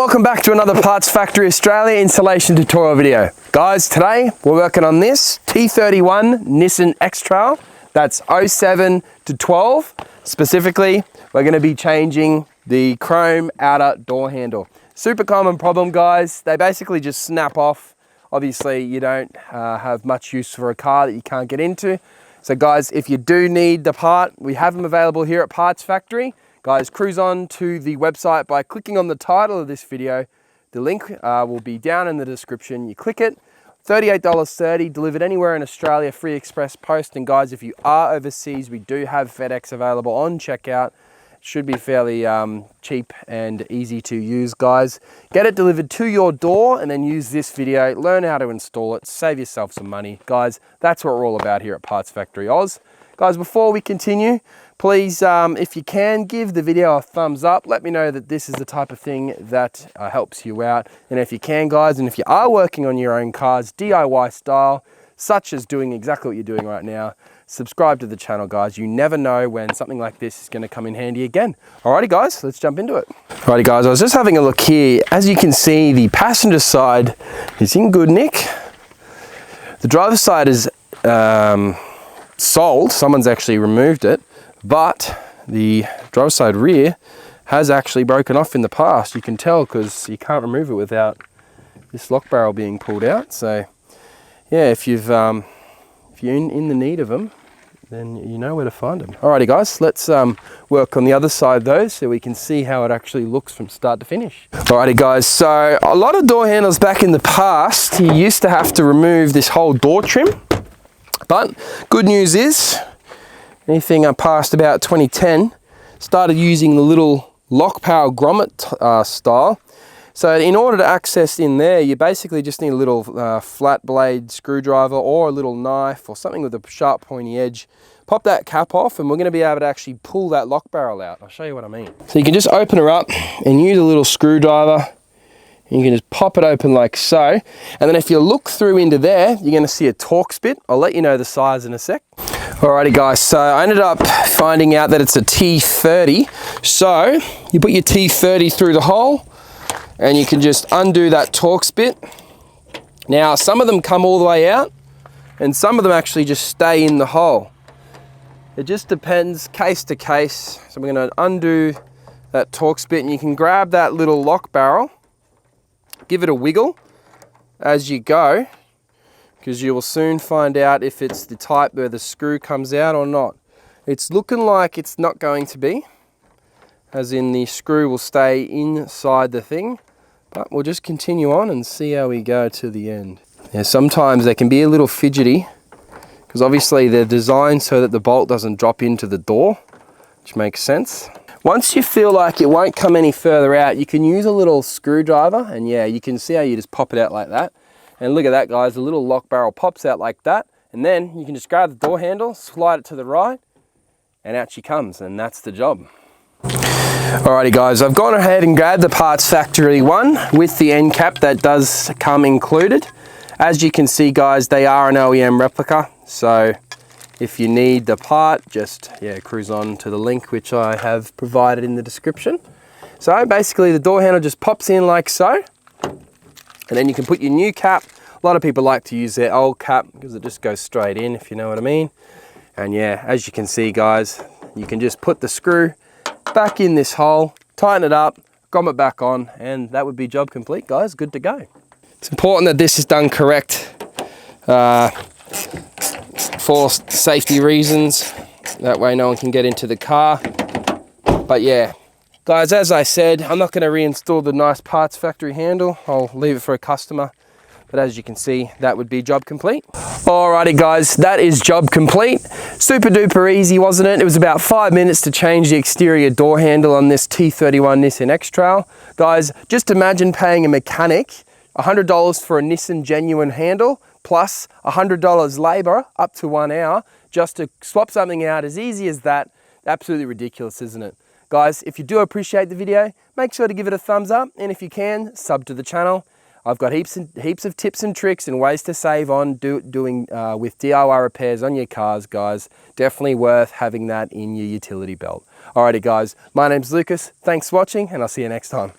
welcome back to another Parts Factory Australia installation tutorial video. Guys, today we're working on this T31 Nissan X-Trail. That's 07 to 12. Specifically, we're going to be changing the chrome outer door handle. Super common problem, guys. They basically just snap off. Obviously, you don't have much use for a car that you can't get into. So guys, if you do need the part, we have them available here at Parts Factory. Guys, cruise on to the website by clicking on the title of this video. The link will be down in the description. You click it, $38.30, delivered anywhere in Australia, free express post. And guys, if you are overseas, we do have FedEx available on checkout. It should be fairly cheap and easy to use, guys. Get it delivered to your door and then use this video, learn how to install it, save yourself some money. Guys, that's what we're all about here at Parts Factory Oz. Guys, before we continue, please, if you can, give the video a thumbs up. Let me know that this is the type of thing that helps you out. And if you can, guys, and if you are working on your own cars, DIY style, such as doing exactly what you're doing right now, subscribe to the channel, guys. You never know when something like this is going to come in handy again. Alrighty, guys, let's jump into it. Alrighty, guys, I was just having a look here. As you can see, the passenger side is in good nick. The driver's side is sold. Someone's actually removed it. But the driver's side rear has actually broken off in the past. You can tell because you can't remove it without this lock barrel being pulled out. So yeah, if you're in the need of them, then you know where to find them. Alrighty, guys, let's work on the other side though, so we can see how it actually looks from start to finish. Alrighty, guys, so a lot of door handles back in the past, you used to have to remove this whole door trim. But good news is, anything past about 2010, started using the little lock power grommet style. So in order to access in there, you basically just need a little flat blade screwdriver or a little knife or something with a sharp pointy edge. Pop that cap off and we're going to be able to actually pull that lock barrel out. I'll show you what I mean. So you can just open her up and use a little screwdriver. You can just pop it open like so. And then if you look through into there, you're going to see a Torx bit. I'll let you know the size in a sec. Alrighty, guys, so I ended up finding out that it's a T30. So you put your T30 through the hole and you can just undo that Torx bit. Now, some of them come all the way out and some of them actually just stay in the hole. It just depends case to case. So I'm going to undo that Torx bit and you can grab that little lock barrel, give it a wiggle as you go, because you will soon find out if it's the type where the screw comes out or not. It's looking like it's not going to be, as in the screw will stay inside the thing, but we'll just continue on and see how we go to the end. Yeah, sometimes they can be a little fidgety, because obviously they're designed so that the bolt doesn't drop into the door, which makes sense. Once you feel like it won't come any further out, you can use a little screwdriver, and yeah, you can see how you just pop it out like that. And look at that, guys, the little lock barrel pops out like that, and then you can just grab the door handle, slide it to the right, and out she comes, and that's the job. Alrighty, guys, I've gone ahead and grabbed the Parts Factory one with the end cap that does come included. As you can see, guys, they are an OEM replica, so if you need the part, just cruise on to the link which I have provided in the description. So basically the door handle just pops in like so. And then you can put your new cap. A lot of people like to use their old cap because it just goes straight in, if you know what I mean. And yeah, as you can see, guys, you can just put the screw back in this hole, tighten it up, gom it back on, and that would be job complete, guys. Good to go. It's important that this is done correct for safety reasons. That way no one can get into the car. But yeah. Guys, as I said, I'm not going to reinstall the nice Parts Factory handle. I'll leave it for a customer. But as you can see, that would be job complete. Alrighty, guys, that is job complete. Super duper easy, wasn't it? It was about 5 minutes to change the exterior door handle on this T31 Nissan X-Trail. Guys, just imagine paying a mechanic $100 for a Nissan genuine handle, plus $100 labor up to 1 hour, just to swap something out as easy as that. Absolutely ridiculous, isn't it? Guys, if you do appreciate the video, make sure to give it a thumbs up, and if you can, sub to the channel. I've got heaps of tips and tricks and ways to save on doing with DIY repairs on your cars, guys. Definitely worth having that in your utility belt. Alrighty, guys, my name's Lucas. Thanks for watching, and I'll see you next time.